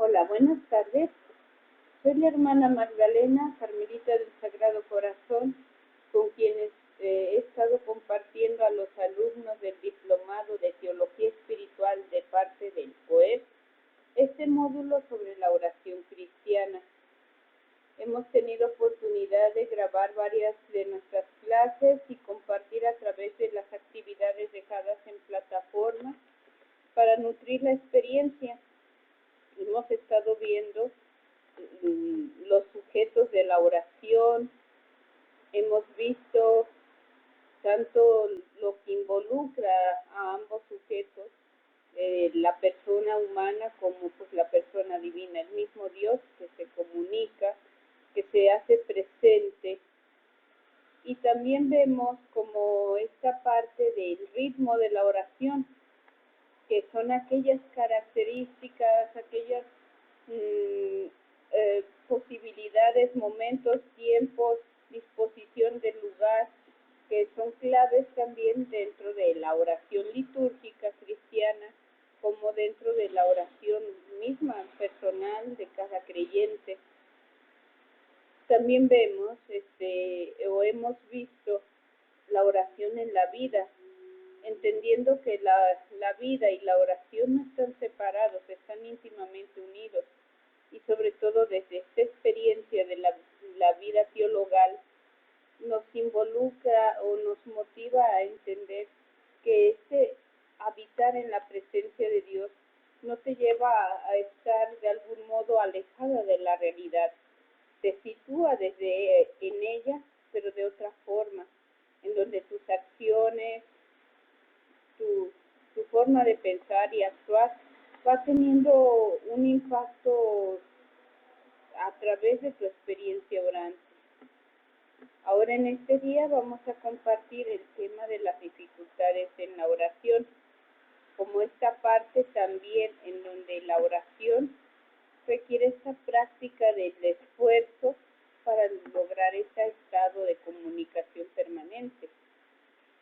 Hola, buenas tardes. Soy la hermana Magdalena, Carmelita del Sagrado Corazón, con quienes he estado compartiendo a los alumnos del Diplomado de Teología Espiritual de parte del POET este módulo sobre la oración cristiana. Hemos tenido oportunidad de grabar varias de nuestras clases y compartir a través de las actividades dejadas en plataforma para nutrir la experiencia. Hemos estado viendo los sujetos de la oración, hemos visto tanto lo que involucra a ambos sujetos, la persona humana como pues la persona divina, el mismo Dios que se comunica, que se hace presente. Y también vemos como esta parte del ritmo de la oración, que son aquellas características, aquellas posibilidades, momentos, tiempos, disposición del lugar, que son claves también dentro de la oración litúrgica cristiana, como dentro de la oración misma personal de cada creyente. También vemos o hemos visto la oración en la vida, entendiendo que la vida y la oración no están separados, están íntimamente unidos. Y sobre todo desde esta experiencia de la vida teologal, nos involucra o nos motiva a entender que habitar en la presencia de Dios no te lleva a estar de algún modo alejada de la realidad, te sitúa en ella, pero de otra forma, en donde tus acciones, tu forma de pensar y actuar va teniendo un impacto a través de tu experiencia orante. Ahora en este día vamos a compartir el tema de las dificultades en la oración, como esta parte también en donde la oración requiere esta práctica del esfuerzo para lograr ese estado de comunicación permanente.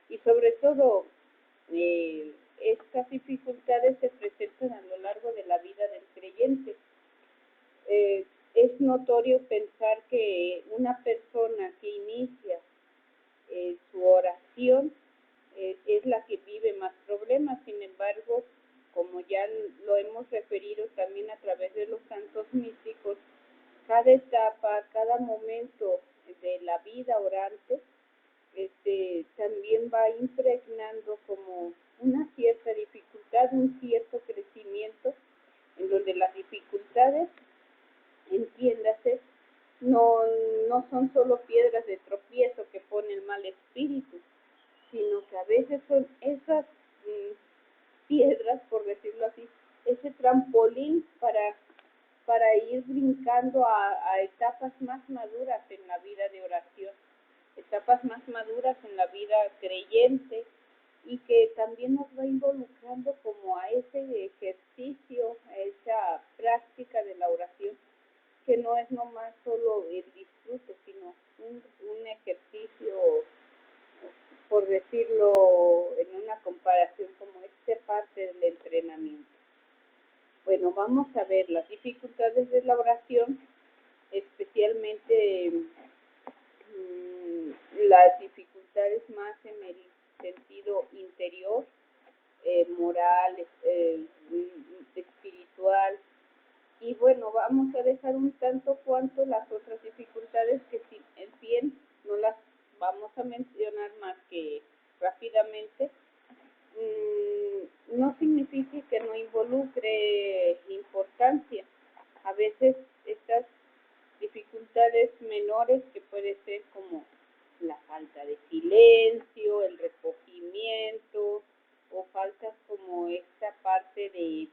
Y sobre todo, estas dificultades se presentan a lo largo de la vida del creyente. Es notorio pensar que una persona que inicia su oración es la que vive más problemas. Sin embargo, como ya lo hemos referido también a través de los santos místicos, cada etapa, cada momento de la vida orante también va impregnando como una cierta dificultad, un cierto crecimiento, en donde las dificultades, entiéndase, no son solo piedras de tropiezo que pone el mal espíritu, sino que a veces son esas piedras, por decirlo así, ese trampolín para ir brincando a etapas más maduras en la vida de oración, etapas más maduras en la vida creyente, y que también nos va involucrando como a ese ejercicio, a esa práctica de la oración, que no es nomás solo el disfrute, sino un ejercicio, por decirlo en una comparación, como parte del entrenamiento. Bueno, vamos a ver las dificultades de la oración, especialmente las dificultades más en el sentido interior, moral, espiritual. Y bueno, vamos a dejar un tanto cuanto las otras dificultades que si bien no las vamos a mencionar más que rápidamente, no significa que no involucre importancia. A veces estas dificultades menores, que puede ser como la falta de silencio, el recogimiento, o faltas como esta parte del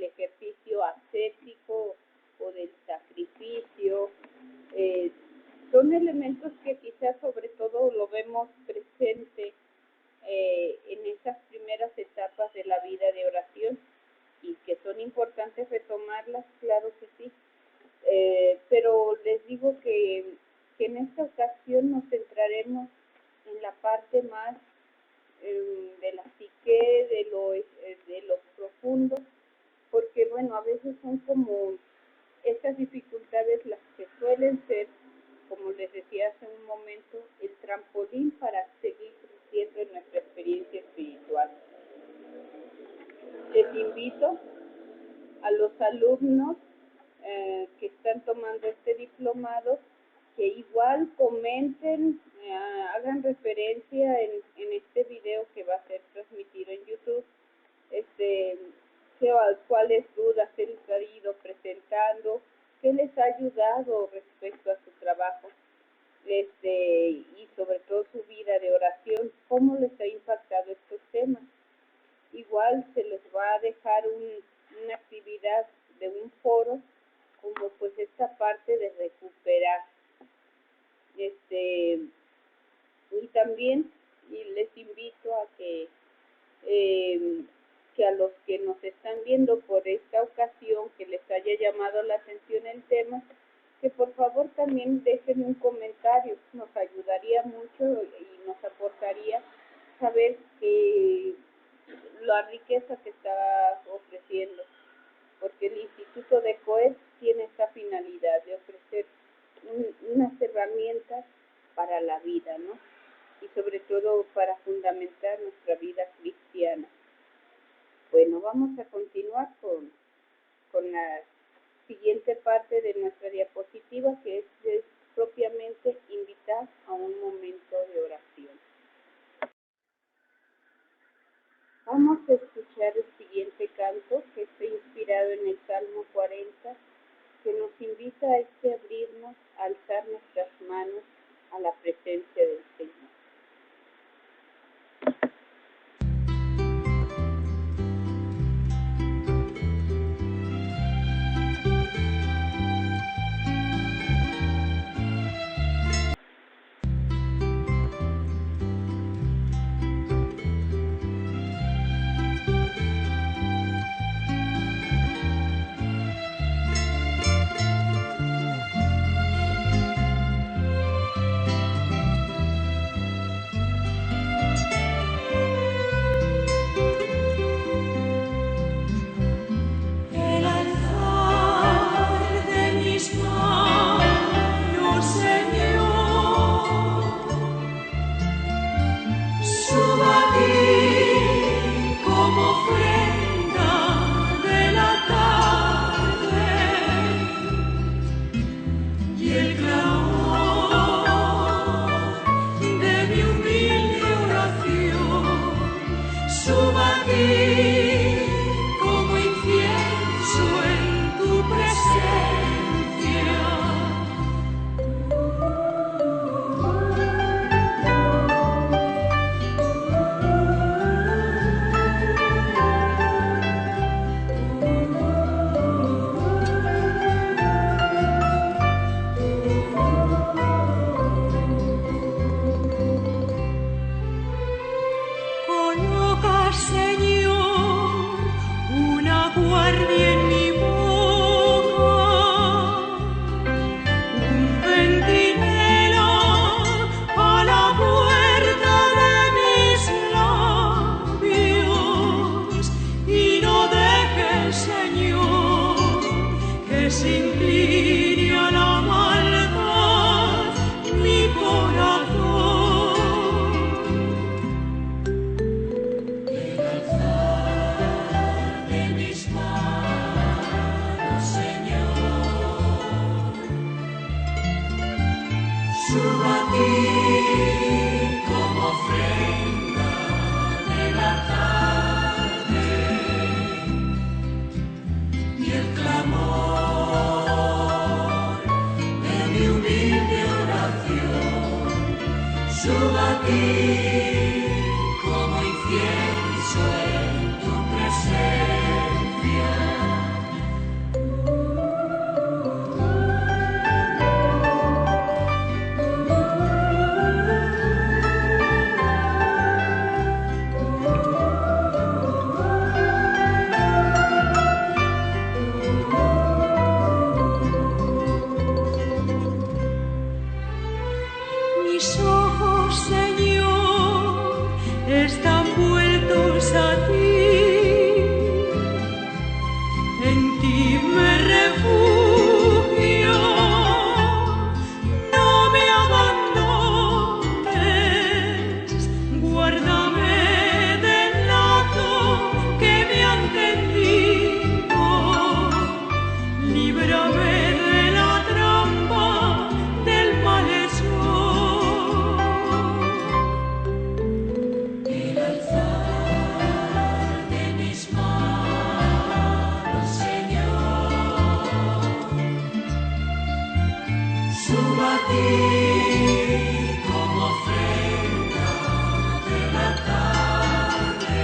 ejercicio ascético o del sacrificio, son elementos que quizás sobre todo lo vemos presente en esas primeras etapas de la vida de oración, y que son importantes retomarlas, claro que sí. Pero les digo que en esta ocasión nos centraremos en la parte más de la psique, de lo profundo, porque bueno, a veces Entonces son como estas dificultades las que suelen ser, como les decía hace un momento, el trampolín para seguir creciendo en nuestra experiencia espiritual. Les invito a los alumnos que están tomando este diplomado que igual comenten, hagan referencia en este video que va a ser transmitido en YouTube, cuáles dudas se les ha ido presentando, qué les ha ayudado respecto a su trabajo, y sobre todo su vida de oración, cómo les ha impactado estos temas. Igual se les va a dejar una actividad de un foro, como pues esta parte de recuperar. Y también les invito a que a los que nos están viendo por esta ocasión, que les haya llamado la atención el tema, que por favor también dejen un comentario, nos ayudaría mucho y nos aportaría saber la riqueza que está ofreciendo, porque el Instituto de COEP tiene esta finalidad de ofrecer unas herramientas para la vida, ¿no? Y sobre todo para fundamentar nuestra vida cristiana. Bueno, vamos a continuar con la siguiente parte de nuestra diapositiva, que es propiamente invitar a un momento de oración. Vamos a escuchar el siguiente canto, que está inspirado en el Salmo 40, que nos invita a abrirnos, a alzar nuestras manos a la presencia del Señor. Mis ojos, Señor, ti como ofrenda de la tarde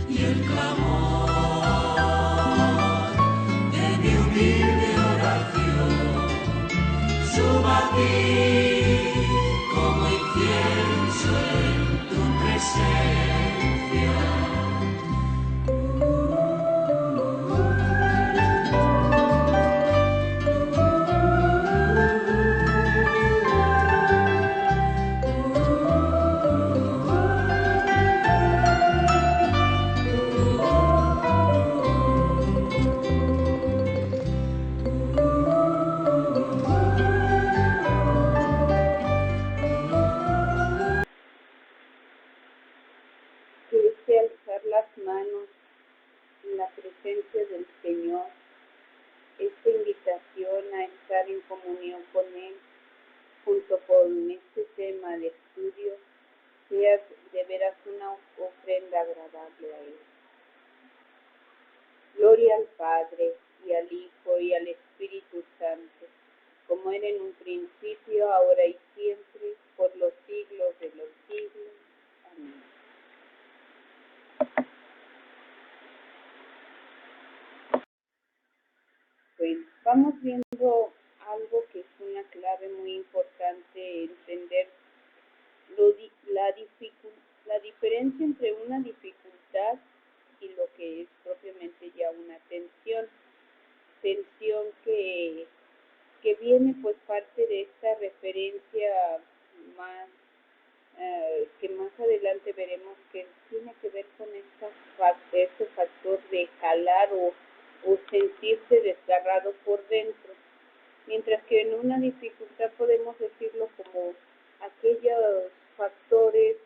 y el clamor de mi humilde oración suba a ti como incienso en tu presencia. Que ese alzar las manos en la presencia del Señor, esta invitación a estar en comunión con Él, junto con este tema de estudio, sea de veras una ofrenda agradable a Él. Gloria al Padre, y al Hijo, y al Espíritu Santo, como era en un principio, ahora y siempre, por los siglos de los siglos. Amén. Bueno, vamos viendo algo que es una clave muy importante, entender la diferencia entre una dificultad y lo que es propiamente ya una tensión que viene pues parte de esta referencia más que más adelante veremos que tiene que ver con este factor de jalar o sentirse desgarrado por dentro, mientras que en una dificultad podemos decirlo como aquellos factores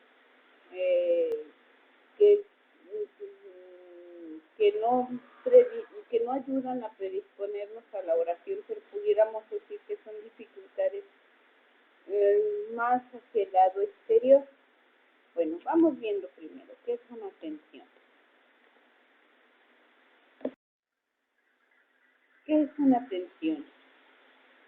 que no ayudan a predisponernos a la oración, pero pudiéramos decir que son dificultades más hacia el lado exterior. Bueno, vamos viendo primero qué es una tensión. ¿Qué es una tensión?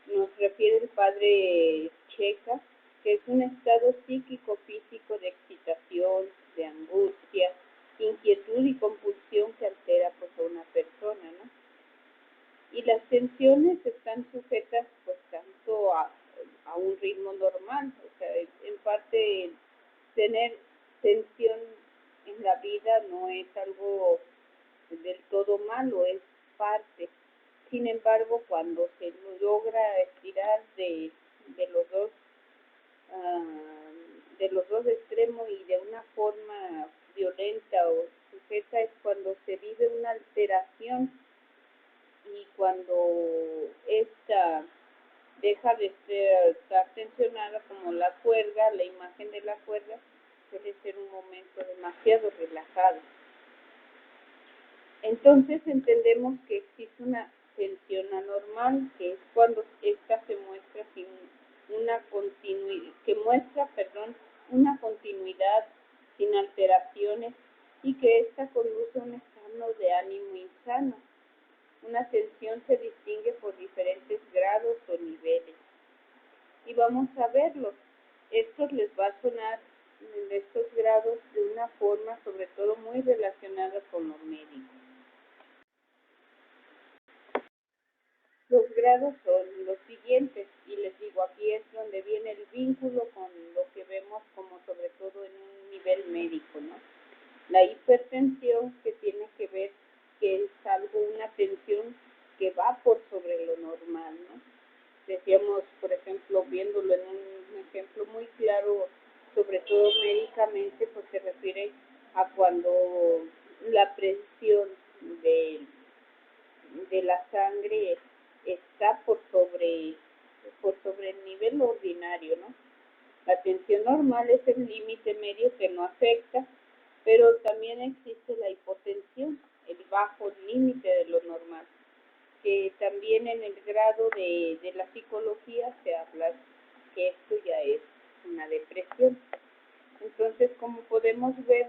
Nos refiere el padre Checa, que es un estado psíquico-físico de excitación, de angustia, inquietud y compulsión que altera pues a una persona, ¿no? Y las tensiones están sujetas pues tanto a un ritmo normal, o sea, en parte tener tensión en la vida no es algo del todo malo, es parte. Sin embargo, cuando se logra estirar de los dos extremos y de una forma violenta o sujeta, es cuando se vive una alteración, y cuando esta deja de estar tensionada, como la cuerda, la imagen de la cuerda, suele ser un momento demasiado relajado. Entonces entendemos que existe una tensión anormal, que es cuando esta se muestra sin una continuidad, sin alteraciones, y que esta conduce a un estado de ánimo insano. Una tensión se distingue por diferentes grados o niveles, y vamos a verlos. Estos les va a sonar en estos grados de una forma sobre todo muy relacionada con lo médico. Los grados son los siguientes, y les digo, aquí es donde viene el vínculo con lo que vemos como sobre todo en un nivel médico, ¿no? La hipertensión, que tiene que ver que es una tensión que va por sobre lo normal, ¿no? Decíamos, por ejemplo, viéndolo en un ejemplo muy claro, sobre todo médicamente, pues se refiere a cuando la presión de la sangre está por sobre el nivel ordinario, ¿no? La tensión normal es el límite medio que no afecta, pero también existe la hipotensión, el bajo límite de lo normal, que también en el grado de la psicología se habla que esto ya es una depresión. Entonces, como podemos ver,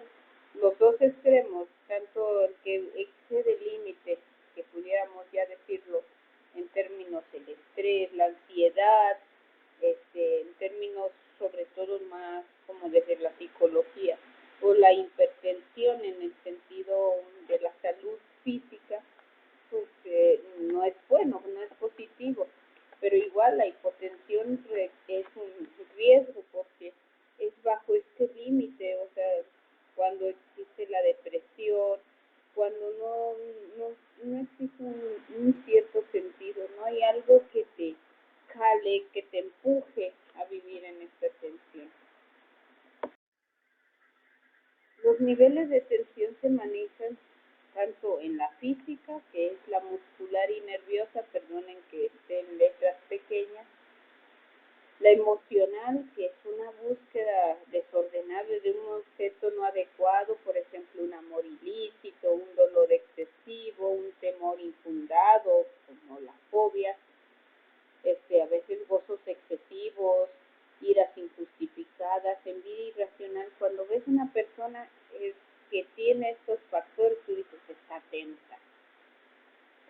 los dos extremos, tanto el que excede el límite, que pudiéramos ya decirlo en términos el estrés,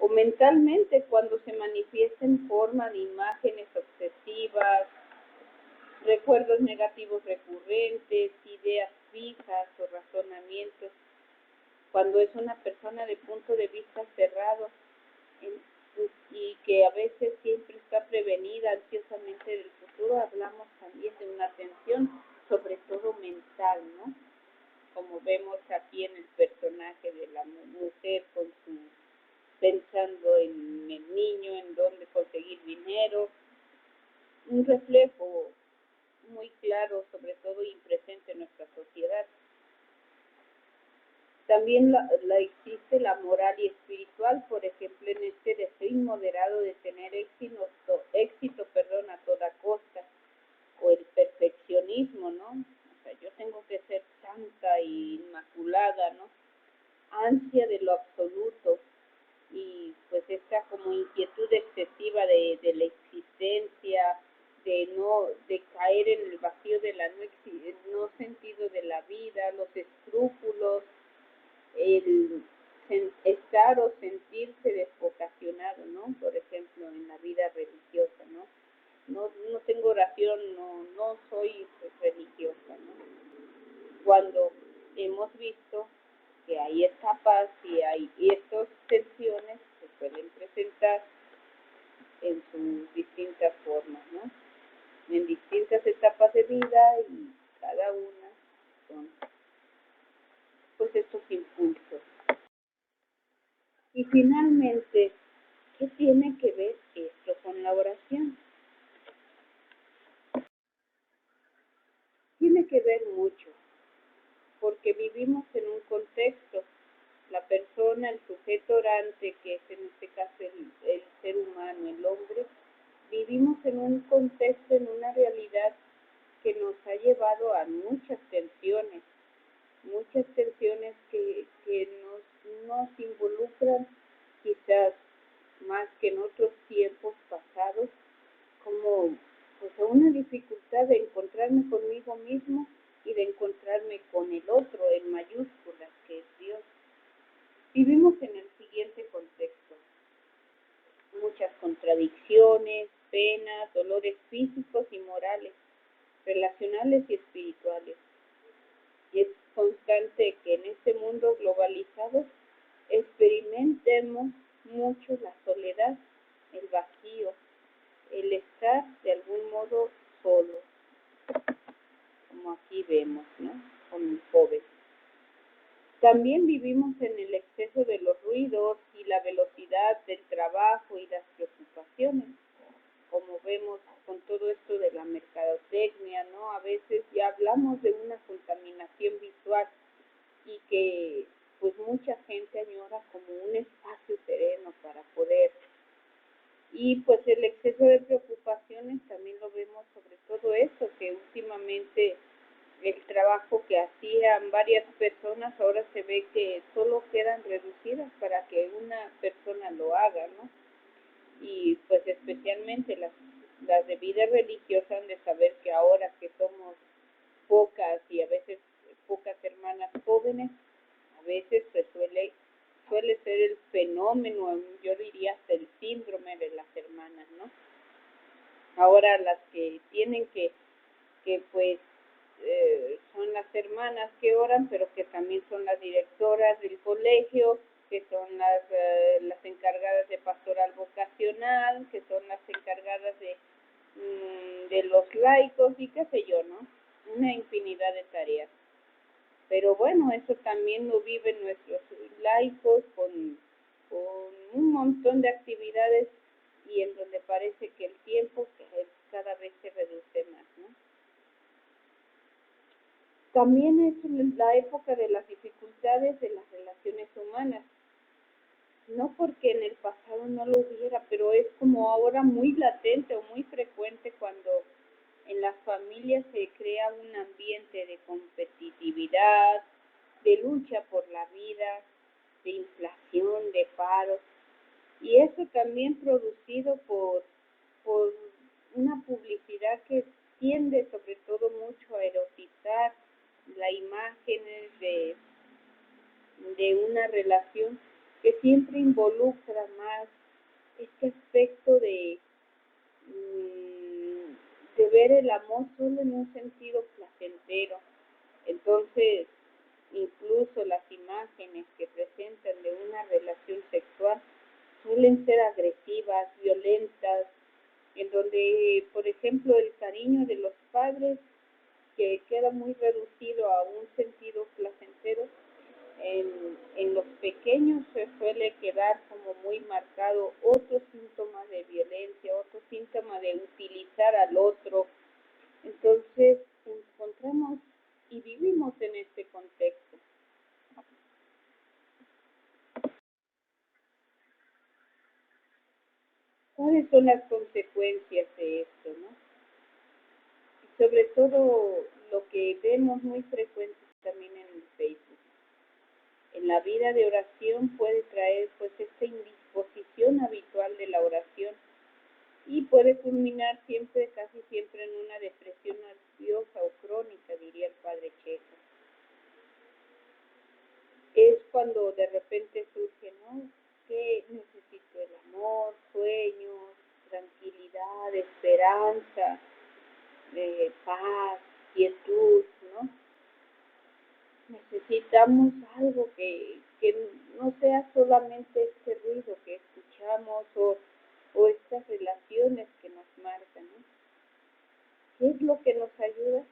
o mentalmente cuando se manifiesta en forma de imágenes obsesivas, recuerdos negativos recurrentes, ideas fijas o razonamientos, cuando es una persona de punto de vista cerrado y que a veces siempre está prevenida ansiosamente del futuro, hablamos también de una tensión, sobre todo mental, ¿no? Como vemos aquí en el personaje de la mujer con su pensando en el niño, en dónde conseguir dinero, un reflejo muy claro, sobre todo y presente en nuestra sociedad. También existe la moral y espiritual, por ejemplo, en este deseo inmoderado de tener éxito a toda costa, o el perfeccionismo, ¿no? O sea, yo tengo que ser santa e inmaculada, ¿no? Ansia de lo absoluto, y pues esta como inquietud excesiva de la existencia, de caer en el vacío de la no sentido de la vida, los escrúpulos, el estar o sentirse desvocacionado, ¿no? Por ejemplo, en la vida religiosa, ¿no? No tengo oración, no soy religiosa, ¿no? Cuando hemos visto que hay etapas y estas tensiones se pueden presentar en sus distintas formas, ¿no? En distintas etapas de vida, y cada una son pues estos impulsos. Y finalmente, ¿qué tiene que ver esto con la oración? Tiene que ver mucho, porque vivimos en un contexto. La persona, el sujeto orante, que es en este caso el ser humano, el hombre, vivimos en un contexto, en una realidad que nos ha llevado a muchas tensiones que nos involucran quizás más que en otros tiempos pasados, como pues a una dificultad de encontrarme conmigo mismo y de encontrarme con el otro, en mayúsculas, que es Dios. Vivimos en el siguiente contexto: muchas contradicciones, penas, dolores físicos y morales, relacionales y espirituales. Y es constante que en este mundo globalizado experimentemos mucho la soledad, el vacío, el estar de algún modo solo, como aquí vemos, ¿no? Con el joven. También vivimos en el exceso de los ruidos y la velocidad del trabajo y las preocupaciones, como vemos con todo esto de la mercadotecnia, ¿no? A veces ya hablamos de una contaminación visual y que pues mucha gente añora como un espacio sereno para poder. Y pues el exceso de preocupaciones también lo vemos sobre todo eso, que últimamente el trabajo que hacían varias personas ahora se ve que solo quedan reducidas para que una persona lo haga, ¿no? Y pues especialmente las de vida religiosa han de saber que ahora que somos pocas y a veces pocas hermanas jóvenes, a veces pues suele ser el fenómeno, yo diría hasta el síndrome de las hermanas, ¿no? Ahora las que tienen que pues son las hermanas que oran, pero que también son las directoras del colegio, que son las encargadas de pastoral vocacional, que son las encargadas de los laicos y qué sé yo, ¿no? Una infinidad de tareas. Pero bueno, eso también lo viven nuestros laicos con un montón de actividades y en donde parece que el tiempo cada vez se reduce más, ¿no? También es la época de las dificultades de las relaciones humanas. No porque en el pasado no lo hubiera, pero es como ahora muy latente o muy frecuente cuando en las familias se crea un ambiente de competitividad, de lucha por la vida, de inflación, de paro. Y eso también producido por una publicidad que tiende sobre todo mucho a erotizar la imagen de una relación que siempre involucra más este aspecto de ver el amor solo en un sentido placentero. Entonces, incluso las imágenes que presentan de una relación sexual suelen ser agresivas, violentas, en donde, por ejemplo, el cariño de los padres, que queda muy reducido a un sentido placentero, en los pequeños se suele quedar como muy marcado otro síntoma de violencia, otro síntoma de utilizar al otro. Entonces encontramos y vivimos en este contexto. ¿Cuáles son las consecuencias de esto, no? Y sobre todo lo que vemos muy frecuente también en el Facebook. En la vida de oración puede traer pues esta indisposición habitual de la oración y puede culminar siempre, casi siempre, en una depresión ansiosa o crónica, diría el padre Checa. Es cuando de repente surge, ¿no? Que necesito el amor, sueños, tranquilidad, esperanza, paz, quietud, ¿no? Necesitamos algo que no sea solamente este ruido que escuchamos o estas relaciones que nos marcan, ¿no? ¿Qué es lo que nos ayuda?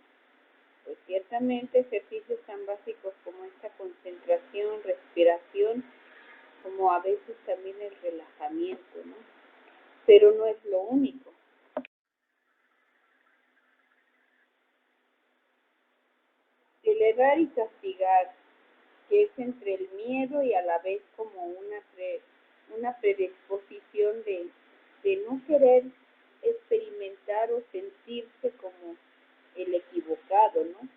Pues ciertamente ejercicios tan básicos como esta concentración, respiración, como a veces también el relajamiento, ¿no? Pero no es lo único. Elevar y castigar, que es entre el miedo y a la vez como una predisposición de no querer experimentar o sentirse como el equivocado, ¿no?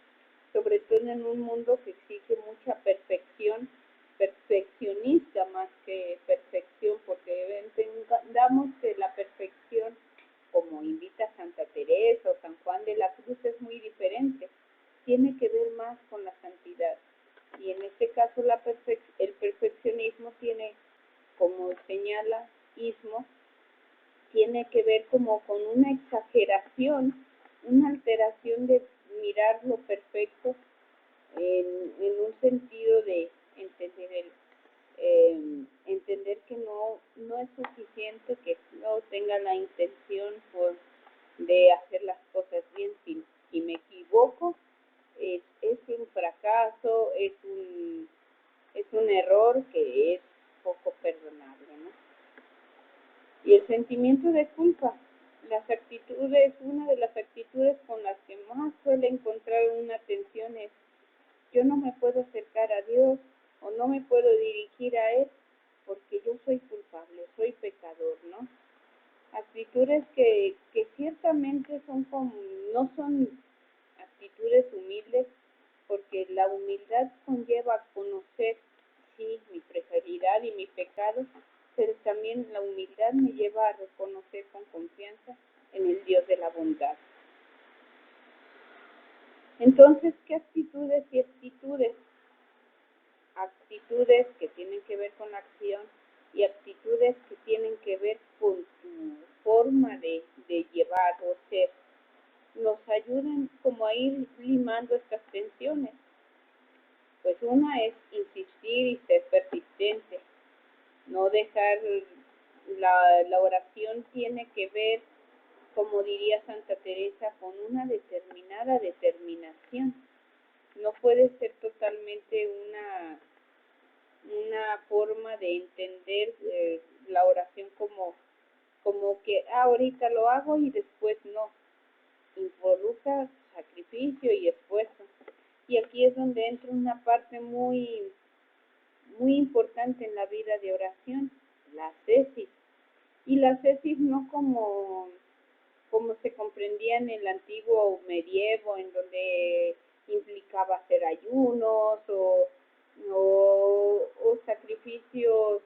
Sobre todo en un mundo que exige mucha perfección, perfeccionista más que perfección, porque entendamos que la perfección, como invita Santa Teresa o San Juan de la Cruz, es muy diferente, tiene que ver más con la santidad. Y en este caso el perfeccionismo tiene, como señala Ismo, tiene que ver como con una exageración, una alteración de mirar lo perfecto en un sentido de entender que no es suficiente, que no tenga la intención de hacer las cosas bien. Si me equivoco, es un fracaso, es un error que es poco perdonable, ¿no? Y el sentimiento de culpa, una de las actitudes con las que más suele encontrar una tensión es: yo no me puedo acercar a Dios o no me puedo dirigir a Él porque yo soy culpable, soy pecador, ¿no? Actitudes que ciertamente no son actitudes humildes, porque la humildad conlleva conocer, sí, mi fragilidad y mi pecado, pero también la humildad me lleva a reconocer con confianza en el Dios de la bondad. Entonces, ¿qué actitudes y actitudes? Actitudes que tienen que ver con la acción y actitudes que tienen que ver con tu forma de llevar o ser. Nos ayudan como a ir limando estas tensiones. Pues una es insistir y ser persistente. No dejar, la oración tiene que ver, como diría Santa Teresa, con una determinada determinación. No puede ser totalmente una forma de entender la oración como que ahorita lo hago y después no. Involucra sacrificio y esfuerzo. Y aquí es donde entra una parte muy, muy importante en la vida de oración, la ascesis. Y la ascesis no como se comprendía en el antiguo medievo, en donde implicaba hacer ayunos o sacrificios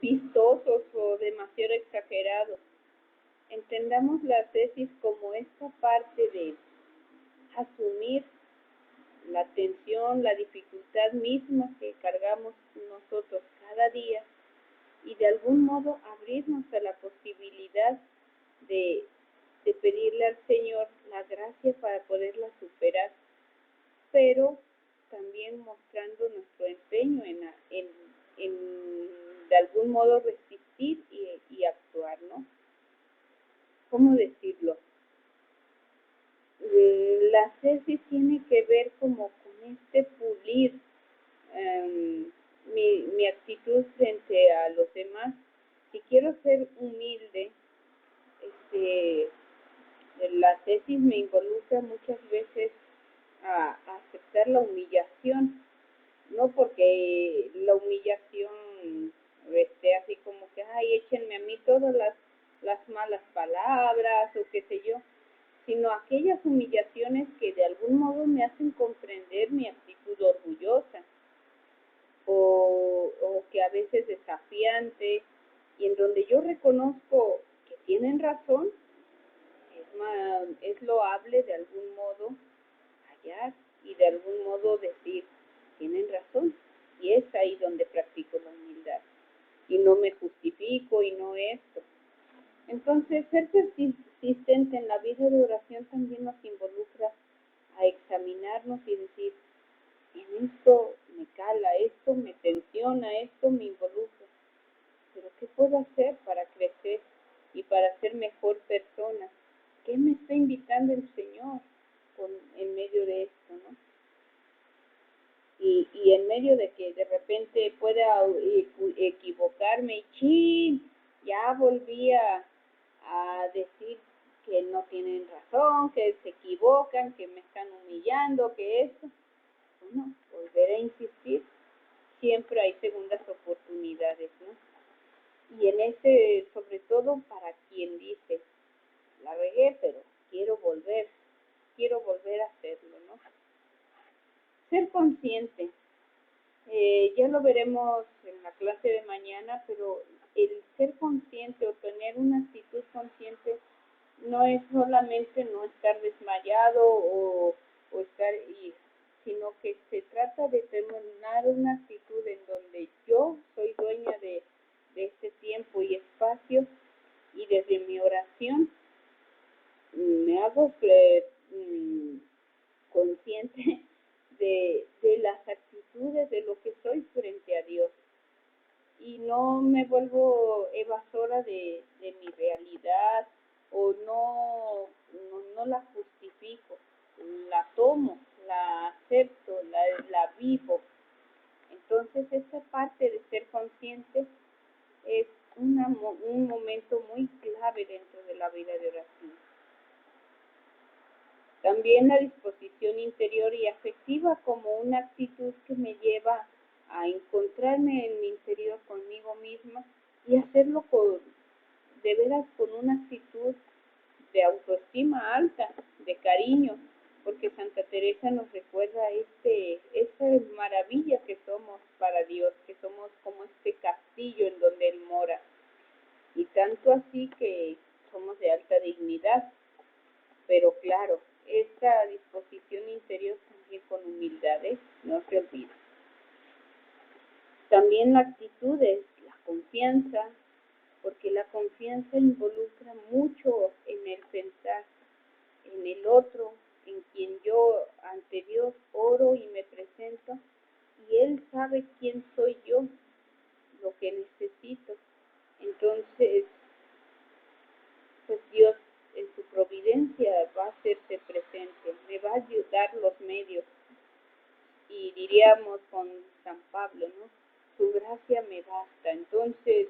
vistosos o demasiado exagerados. Entendamos la ascesis como esta parte de asumir la tensión, la dificultad misma que cargamos algún modo resistir y actuar, ¿no? ¿Cómo decirlo? La ascesis tiene que ver como con este pulir mi actitud frente a los demás. Si quiero ser humilde, la ascesis me involucra muchas veces a aceptar la humillación, no porque la humillación esté así como que, ay, échenme a mí todas las malas palabras o qué sé yo, sino aquellas humillaciones que de algún modo me hacen comprender mi actitud orgullosa o que a veces desafiante, y en donde yo reconozco que tienen razón, es loable de algún modo hallar y de algún modo decir, tienen razón, y es ahí donde practico la humildad, y no me justifico y no esto. Entonces, ser persistente en la vida de oración también nos involucra a examinarnos y decir, en esto me cala, esto me tensiona, esto me involucra, pero ¿qué puedo hacer para crecer y para ser mejor persona? ¿Qué me está invitando el Señor en medio de esto, no? Y en medio de que de repente pueda equivocarme, y ya volví a decir que no tienen razón, que se equivocan, que me están humillando, que esto. Bueno, volver a insistir, siempre hay segundas oportunidades, ¿no? Y en ese, sobre todo para quien dice, la regué, pero quiero volver a hacerlo, ¿no? Ser consciente, ya lo veremos en la clase de mañana, pero el ser consciente o tener una actitud consciente no es solamente no estar desmayado o estar, sino que se trata de tener una actitud en donde yo soy dueña de este tiempo y espacio, y desde mi oración me hago consciente de las actitudes, de lo que soy frente a Dios, y no me vuelvo evasora de mi realidad, o no la justifico, la tomo, la acepto, la vivo. Entonces, esta parte de ser consciente es un momento muy clave dentro de la vida de oración. También la disposición interior y afectiva como una actitud que me lleva a encontrarme en mi interior conmigo misma y hacerlo de veras con una actitud de autoestima alta, de cariño, porque Santa Teresa nos recuerda esta maravilla que somos para Dios, que somos como este castillo en donde Él mora, y tanto así que somos de alta dignidad, pero claro, esta disposición interior también con humildad, no se olvide. También la actitud es la confianza, porque la confianza involucra mucho en el pensar en el otro, en quien yo ante Dios oro y me presento, y Él sabe quién soy yo, lo que necesito. Entonces, pues Dios en su providencia va a hacerse presente, me va a ayudar los medios, y diríamos con San Pablo, ¿no? Su gracia me basta. Entonces,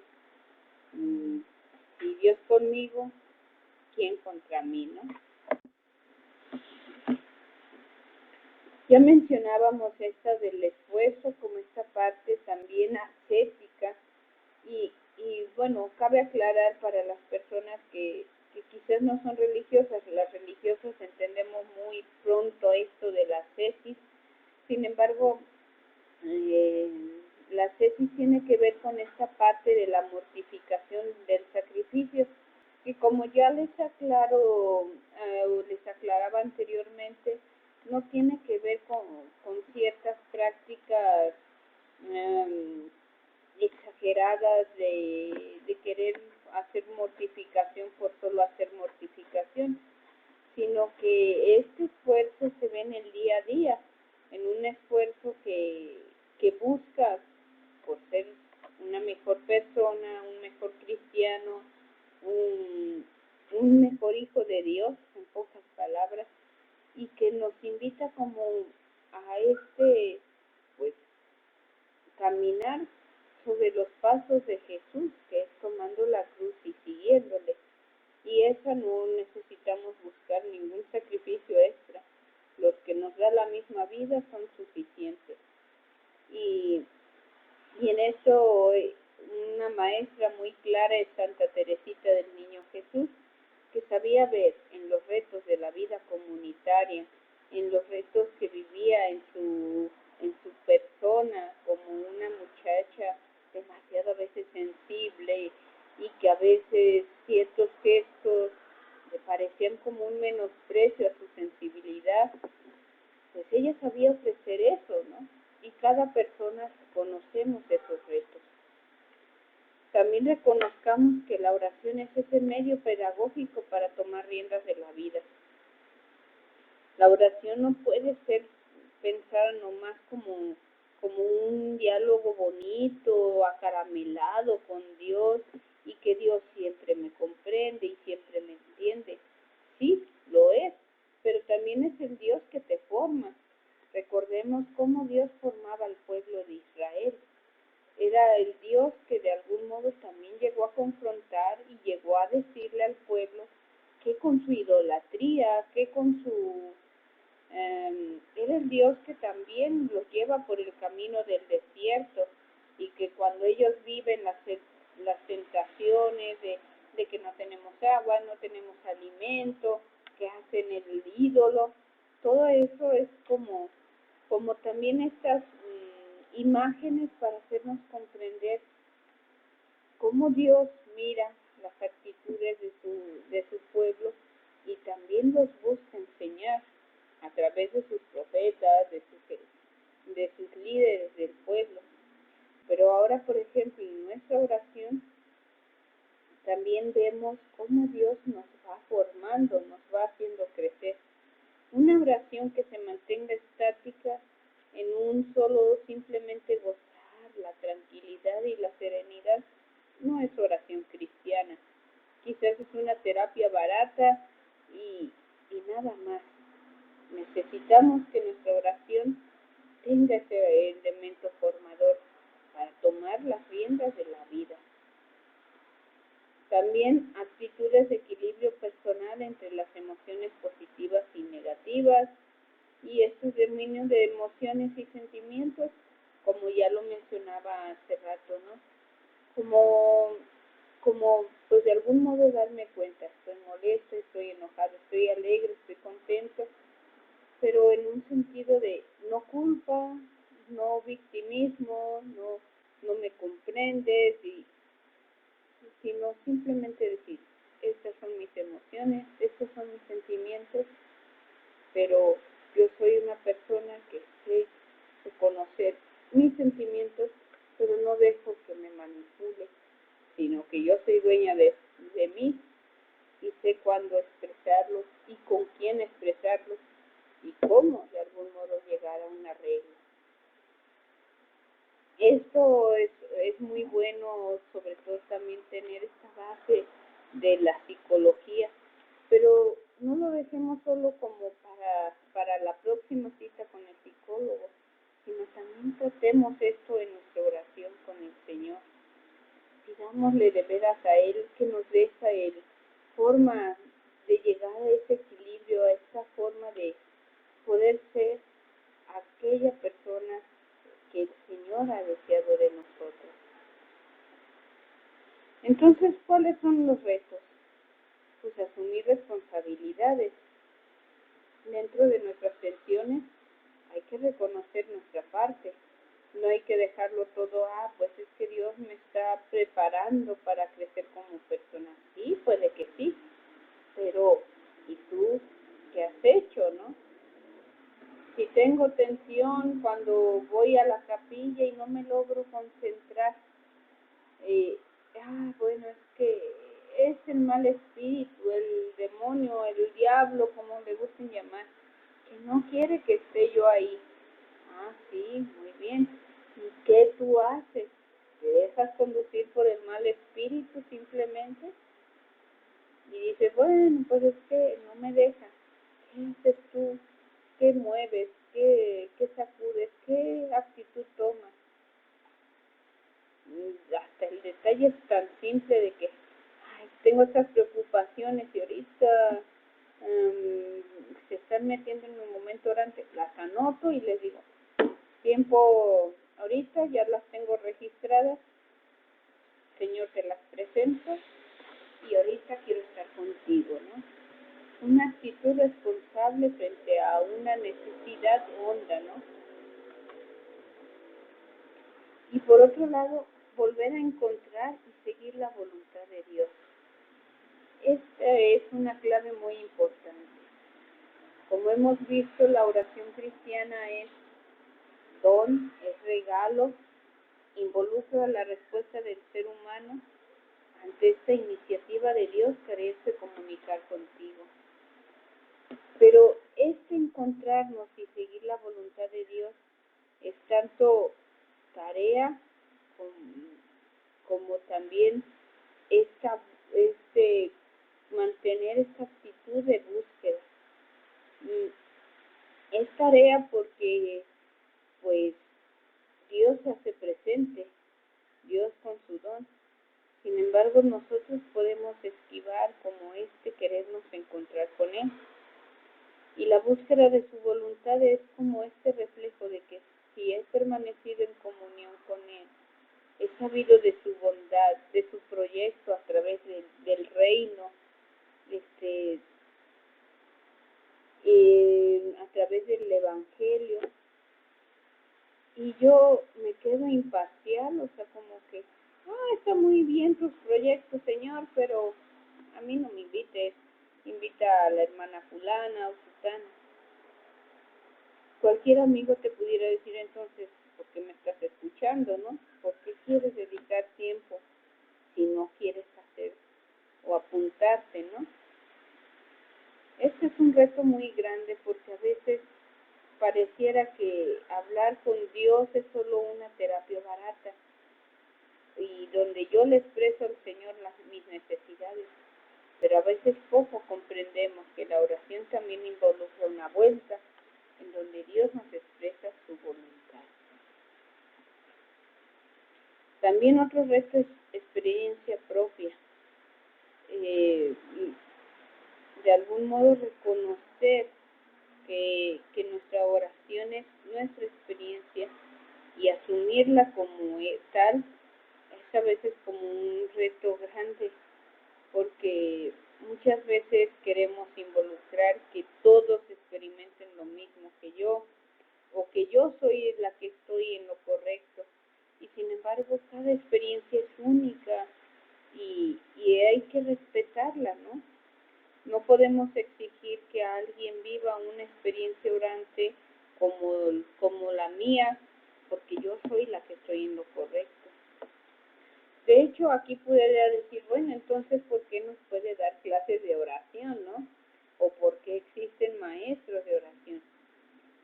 si Dios conmigo, ¿quién contra mí, no? Ya mencionábamos esta del esfuerzo como esta parte también ascética, y bueno, cabe aclarar para las personas que quizás no son religiosas, las religiosas entendemos muy pronto esto de la ascesis. Sin embargo, la ascesis tiene que ver con esta parte de la mortificación del sacrificio, y como ya les aclaraba anteriormente, no tiene que ver con ciertas prácticas exageradas de querer hacer mortificación por solo hacer mortificación, sino que este esfuerzo se ve en el día a día, en un esfuerzo que busca por ser una mejor persona, cristiano, un mejor hijo de Dios, en pocas palabras, y que nos invita como a pues, caminar sobre los pasos de Jesús, que es tomando la cruz y siguiéndole. Y esa no necesitamos buscar ningún sacrificio extra. Los que nos da la misma vida son suficientes. Y en eso una maestra muy clara es Santa Teresita del Niño Jesús, que sabía ver en los retos de la vida comunitaria, en los retos que vivía en su persona, como una muchacha demasiado a veces sensible y que a veces ciertos gestos le parecían como un menosprecio a su sensibilidad, pues ella sabía ofrecer eso, ¿no? Y cada persona conocemos esos retos. También reconozcamos que la oración es ese medio pedagógico para tomar riendas de la vida. La oración no puede ser pensada nomás como un diálogo bonito, acaramelado con Dios, y que Dios siempre me comprende y siempre me entiende. Sí, lo es, pero también es el Dios que te forma. Recordemos cómo Dios formaba al pueblo de Israel. Era el Dios que de algún modo también llegó a confrontar y llegó a decirle al pueblo que con su idolatría, que con su... era el Dios que también los lleva por el camino del desierto, y que cuando ellos viven las tentaciones de que no tenemos agua, no tenemos alimento, que hacen el ídolo, todo eso es como también estas imágenes para hacernos comprender cómo Dios mira las actitudes de su pueblo y también los busca enseñar a través de sus profetas, de sus líderes del pueblo. Pero ahora, por ejemplo, en nuestra oración también vemos cómo Dios nos va formando, nos va haciendo crecer. Una oración que se mantenga estática en un solo simplemente gozar la tranquilidad y la serenidad no es oración cristiana. Quizás es una terapia barata y nada más. Necesitamos que nuestra oración tenga ese elemento formador para tomar las riendas de la vida. También actitudes de equilibrio personal entre las emociones positivas y negativas, y estos dominios de emociones y sentimientos, como ya lo mencionaba hace rato, ¿no? Como pues de algún modo darme cuenta, estoy molesto, estoy enojado, estoy alegre, estoy contento, pero en un sentido de no culpa, no victimismo, no me comprendes, sino simplemente decir, estas son mis emociones, estos son mis sentimientos, pero yo soy una persona que sé reconocer mis sentimientos, pero no dejo que me manipule, sino que yo soy dueña de mí y sé cuándo expresarlos y con quién expresarlos y cómo de algún modo llegar a un arreglo. Esto es muy bueno, sobre todo también tener esta base de la psicología, pero no lo dejemos solo como para la próxima cita con el psicólogo, sino también tratemos esto en nuestra oración con el Señor. Pidámosle de veras a Él que nos dé esa forma de llegar a ese equilibrio, a esa forma de poder ser aquella persona que el Señor ha deseado de nosotros. Entonces, ¿cuáles son los retos? Pues asumir responsabilidades. Dentro de nuestras tensiones hay que reconocer nuestra parte. No hay que dejarlo todo, pues es que Dios me está preparando para crecer como persona. Sí, puede que sí, pero ¿y tú qué has hecho, no? Si tengo tensión cuando voy a la capilla y no me logro concentrar, bueno, es que es el mal espíritu, el demonio, el diablo, como le gusten llamar, que no quiere que esté yo ahí. Sí, muy bien. ¿Y qué tú haces? dejas conducir por el mal espíritu simplemente? Y dices, bueno, pues es que no me deja. ¿Qué haces tú? ¿Qué mueves? ¿Qué sacudes? ¿Qué actitud tomas? Hasta el detalle es tan simple de que tengo estas preocupaciones y ahorita se están metiendo en un momento orante, las anoto y les digo, tiempo ahorita, ya las tengo registradas, Señor, te las presento y ahorita quiero estar contigo, ¿no? Una actitud responsable frente a una necesidad honda, ¿no? Y por otro lado, volver a encontrar y seguir la voluntad de Dios. Esta es una clave muy importante. Como hemos visto, la oración cristiana es don, es regalo, involucra la respuesta del ser humano ante esta iniciativa de Dios quererse comunicar contigo. Pero este encontrarnos y seguir la voluntad de Dios es tanto tarea como también mantener esta actitud de búsqueda. Es tarea porque pues Dios se hace presente, Dios con su don. Sin embargo, nosotros podemos esquivar como querernos encontrar con Él. Y la búsqueda de su voluntad es como reflejo de que si he permanecido en comunión con Él, he sabido de su bondad, de su proyecto a través del reino, a través del evangelio, y yo me quedo imparcial, o sea, como que, está muy bien tus proyectos, Señor, pero a mí no me invites, invita a la hermana fulana o sutana. Cualquier amigo te pudiera decir entonces, ¿por qué me estás escuchando, no? ¿Por qué quieres dedicar tiempo si no quieres hacer o apuntarte, no? Este es un reto muy grande porque a veces pareciera que hablar con Dios es solo una terapia barata y donde yo le expreso al Señor mis necesidades, pero a veces poco comprendemos que la oración también involucra una vuelta en donde Dios nos expresa su voluntad. También otro reto es experiencia propia. De algún modo reconocer que nuestra oración es nuestra experiencia y asumirla como tal es a veces como un reto grande, porque muchas veces queremos involucrar que todos experimenten lo mismo que yo, o que yo soy la que estoy en lo correcto, y sin embargo cada experiencia es única y hay que respetarla, ¿no? No podemos exigir que alguien viva una experiencia orante como la mía, porque yo soy la que estoy en lo correcto. De hecho, aquí pudiera decir, bueno, entonces, ¿por qué nos puede dar clases de oración, no? ¿O por qué existen maestros de oración?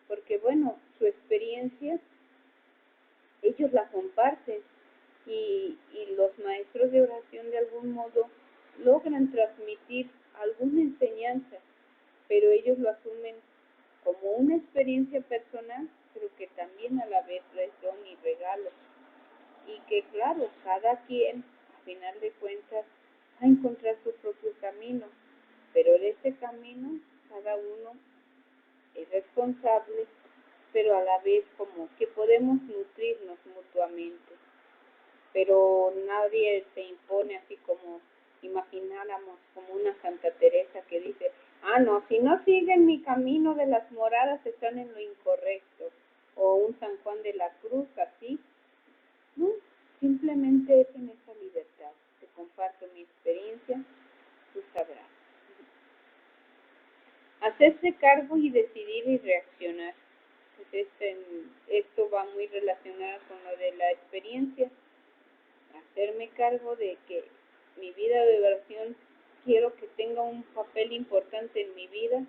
Porque, bueno, su experiencia, ellos la comparten y los maestros de oración de algún modo logran transmitir alguna enseñanza, pero ellos lo asumen como una experiencia personal, pero que también a la vez es don y regalo. Y que claro, cada quien, a final de cuentas, va a encontrar su propio camino, pero en ese camino cada uno es responsable, pero a la vez como que podemos nutrirnos mutuamente. Pero nadie se impone así como imagináramos como una Santa Teresa que dice, no, si no siguen mi camino de las moradas están en lo incorrecto, o un San Juan de la Cruz así, no, simplemente es en esa libertad, te comparto mi experiencia, tú sabrás. Hacerse cargo y decidir y reaccionar, pues esto va muy relacionado con lo de la experiencia. Hacerme cargo de que mi vida de oración quiero que tenga un papel importante en mi vida,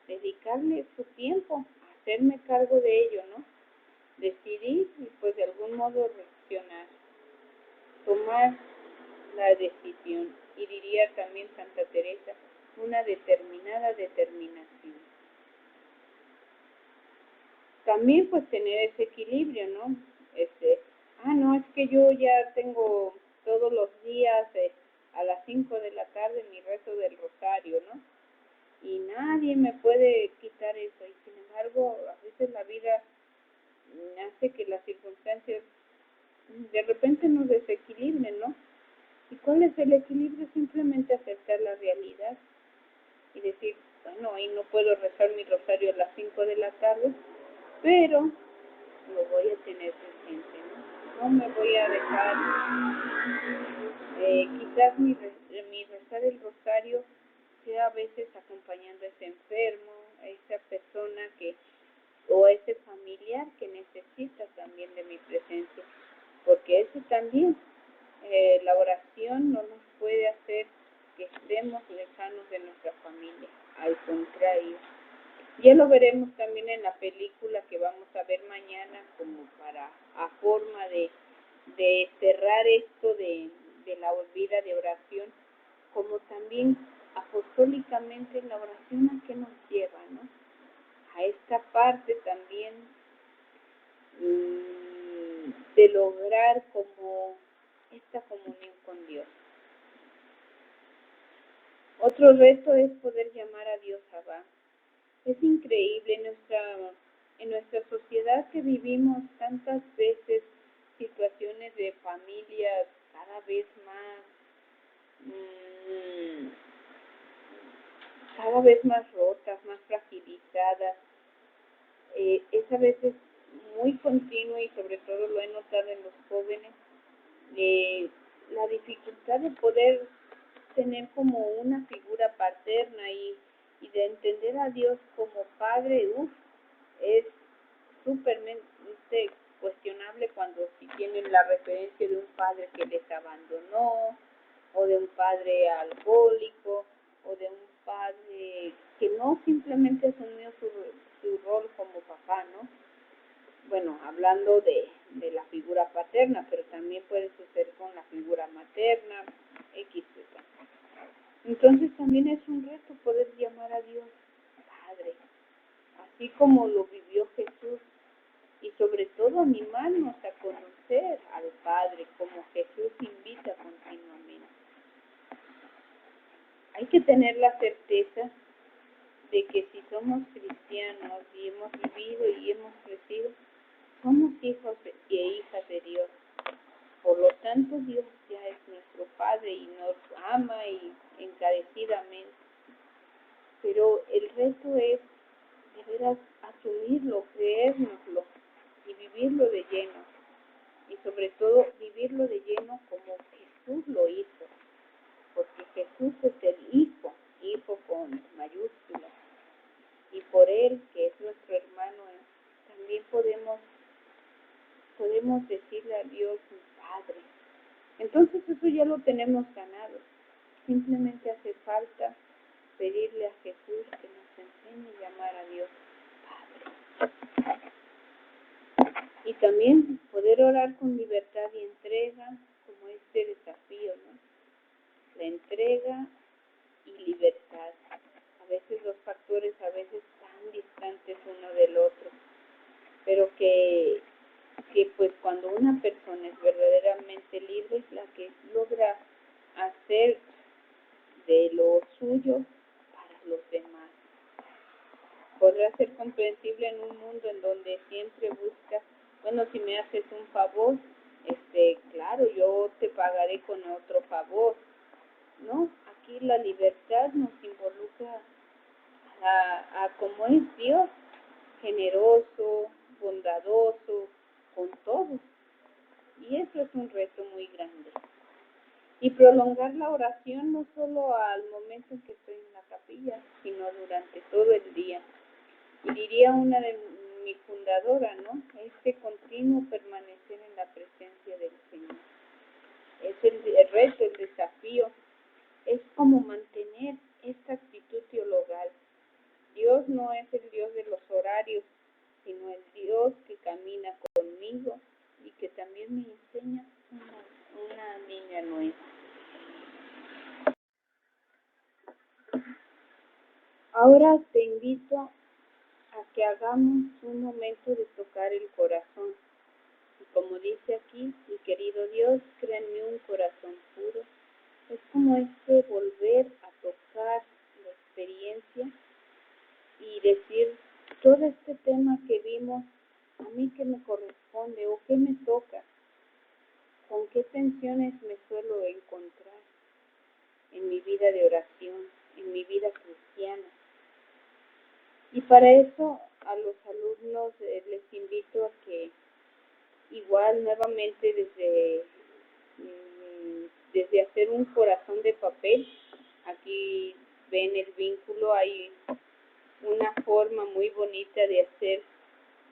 dedicarle su tiempo, hacerme cargo de ello, ¿no? Decidir y pues de algún modo reaccionar. tomar la decisión. Y diría también Santa Teresa, una determinada determinación. También pues tener ese equilibrio, ¿no? No, es que yo ya tengo todos los días a las 5 de la tarde mi rezo del rosario, ¿no? Y nadie me puede quitar eso. Y sin embargo, a veces la vida hace que las circunstancias de repente nos desequilibren, ¿no? ¿Y cuál es el equilibrio? Simplemente aceptar la realidad y decir, bueno, hoy no puedo rezar mi rosario a las 5 de la tarde, pero lo voy a tener presente, ¿no? No me voy a dejar, quizás mi rezar el rosario sea a veces acompañando a ese enfermo, a esa persona o a ese familiar que necesita también de mi presencia, porque eso también, la oración no nos puede hacer que estemos lejanos de nuestra familia, al contrario. Ya lo veremos también en la película que vamos a ver mañana, como a forma de cerrar esto de la vida de oración, como también apostólicamente la oración a qué nos lleva, ¿no? A esta parte también de lograr como esta comunión con Dios. Otro reto es poder llamar a Dios Abba. Es increíble en nuestra sociedad que vivimos tantas veces situaciones de familias cada vez más rotas, más fragilizadas. Es a veces muy continuo y sobre todo lo he notado en los jóvenes, la dificultad de poder tener como una figura paterna y de entender a Dios como Padre. Es súpermente cuestionable cuando si tienen la referencia de un padre que les abandonó, o de un padre alcohólico, o de un padre que no simplemente asumió su rol como papá, ¿no? Bueno, hablando de la figura paterna, pero también puede suceder con la figura materna, etc. Entonces también es un reto poder llamar a Dios Padre, así como lo vivió Jesús, y sobre todo animarnos a conocer al Padre como Jesús invita continuamente. Hay que tener la certeza de que si somos cristianos y hemos vivido y hemos crecido, somos hijos e hijas de Dios. Por lo tanto, Dios ya es nuestro Padre y nos ama y encarecidamente. Pero el reto es de veras asumirlo, creérnoslo y vivirlo de lleno. Y sobre todo vivirlo de lleno como Jesús lo hizo. Porque Jesús es el Hijo con mayúsculas. Y por Él, que es nuestro hermano, también podemos decirle a Dios, mi Padre. Entonces eso ya lo tenemos ganado. Simplemente hace falta pedirle a Jesús que nos enseñe a llamar a Dios Padre. Y también poder orar con libertad y entrega, como este desafío, ¿no? La entrega y libertad. A veces los factores, tan distantes uno del otro, pero que pues cuando una persona es verdaderamente libre, es la que logra hacer de lo suyo para los demás. Podrá ser comprensible en un mundo en donde siempre busca, bueno, si me haces un favor, claro, yo te pagaré con otro favor, ¿no? Aquí la libertad nos involucra a cómo es Dios, generoso, bondadoso, con todos. Y eso es un reto muy grande. Y prolongar la oración no solo al momento en que estoy en la capilla, sino durante todo el día. Y diría una de mi fundadora, ¿no? Continuo permanecer en la presencia del Señor. Es el reto, el desafío. Es como mantener esta actitud teologal. Dios no es el Dios de los horarios, sino el Dios que camina conmigo y que también me enseña una Ahora te invito a que hagamos un momento de tocar el corazón. Y como dice aquí, mi querido Dios, crea en mí un corazón puro. Es como volver a tocar la experiencia y decir, todo este tema que vimos, a mí qué me corresponde o qué me toca, con qué tensiones me suelo encontrar en mi vida de oración, en mi vida cristiana. Y para eso a los alumnos les invito a que igual nuevamente desde hacer un corazón de papel, aquí ven el vínculo, hay una forma muy bonita de hacer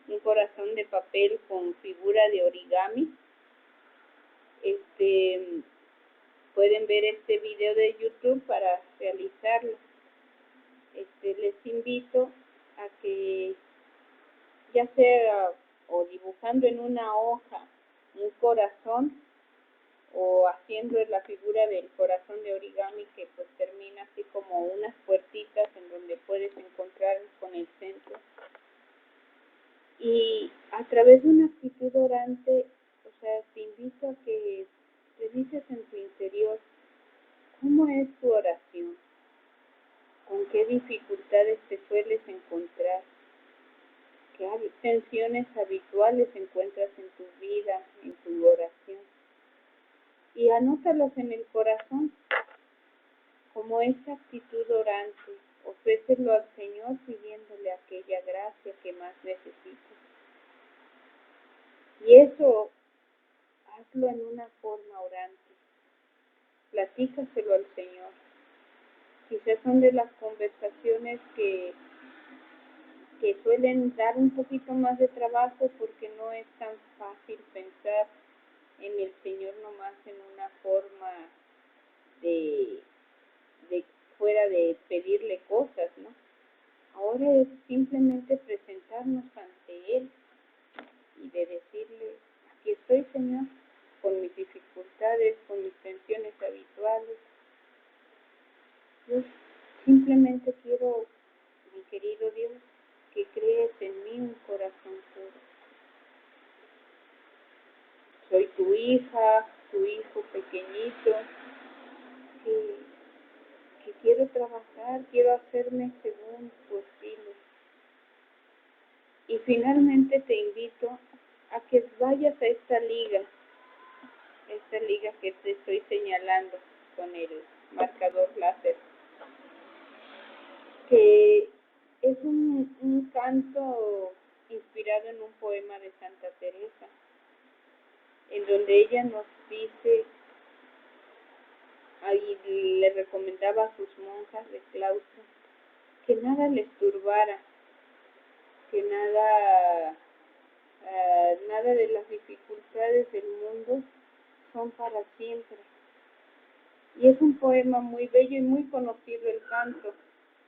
un corazón de papel con figura de origami. Pueden ver este video de YouTube para realizarlo. Les invito a que ya sea o dibujando en una hoja un corazón o haciendo la figura del corazón de origami que pues termina así como unas puertitas en donde puedes encontrar con el centro. Y a través de una actitud orante, te invito a que revises en tu interior cómo es tu oración, con qué dificultades te sueles encontrar, qué tensiones habituales encuentras en tu vida, en tu oración. Y anótalos en el corazón como esa actitud orante. Ofrécelo al Señor pidiéndole aquella gracia que más necesitas. Y eso hazlo en una forma orante. Platícaselo al Señor. Quizás son de las conversaciones que suelen dar un poquito más de trabajo porque no es tan fácil pensar en el Señor nomás en una forma de fuera de pedirle cosas, ¿no? Ahora es simplemente presentarnos ante Él y de decirle, aquí estoy, Señor, con mis dificultades, con mis tensiones habituales. Yo simplemente quiero, mi querido Dios, que crees en mí un corazón puro. Soy tu hija, tu hijo pequeñito, que quiero trabajar, quiero hacerme según tu estilo. Y finalmente te invito a que vayas a esta liga que te estoy señalando con el marcador láser, que es un canto inspirado en un poema de Santa Teresa, en donde ella nos dice, ahí le recomendaba a sus monjas de claustro, que nada les turbara, que nada de las dificultades del mundo son para siempre. Y es un poema muy bello y muy conocido el canto.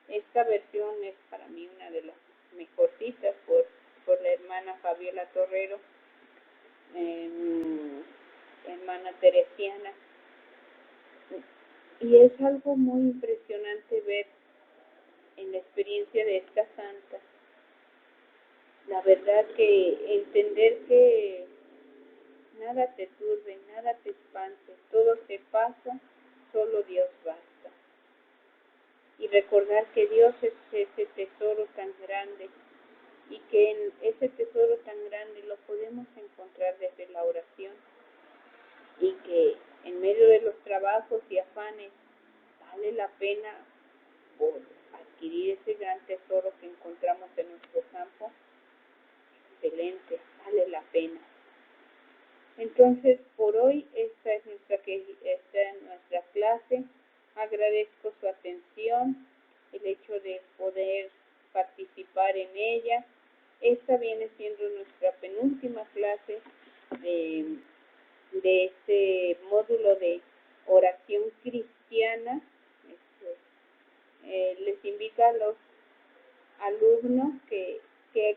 Esta versión es para mí una de las mejorcitas por la hermana Fabiola Torrero, hermana teresiana. Y es algo muy impresionante ver en la experiencia de esta santa, la verdad que entender que nada te turbe, nada te espante, todo se pasa, solo Dios basta. Y recordar que Dios es ese tesoro tan grande y que en ese tesoro tan grande lo podemos encontrar desde la oración y que en medio de los trabajos y afanes vale la pena por adquirir ese gran tesoro que encontramos en nuestro campo. Excelente, vale la pena. Entonces, por hoy esta es nuestra clase. Agradezco su atención, el hecho de poder participar en ella. Esta viene siendo nuestra penúltima clase de este módulo de oración cristiana. Les invito a los alumnos que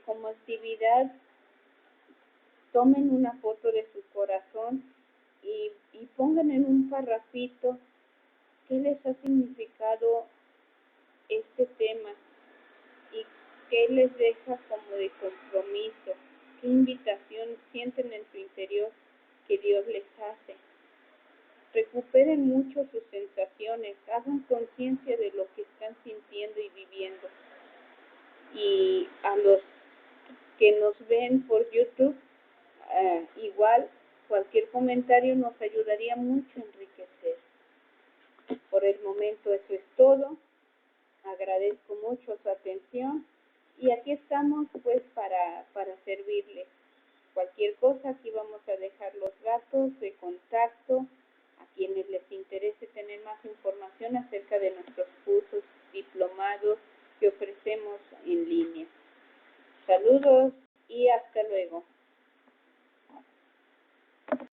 como actividad tomen una foto de su corazón y pongan en un parrafito qué les ha significado este tema, ¿Qué les deja como de compromiso? ¿Qué invitación sienten en su interior que Dios les hace? Recuperen mucho sus sensaciones, hagan conciencia de lo que están sintiendo y viviendo. Y a los que nos ven por YouTube, igual cualquier comentario nos ayudaría mucho a enriquecer. Por el momento eso es todo. Agradezco mucho su atención y aquí estamos pues para servirles. Cualquier cosa, aquí vamos a dejar los datos de contacto a quienes les interese tener más información acerca de nuestros cursos diplomados que ofrecemos en línea. Saludos y hasta luego.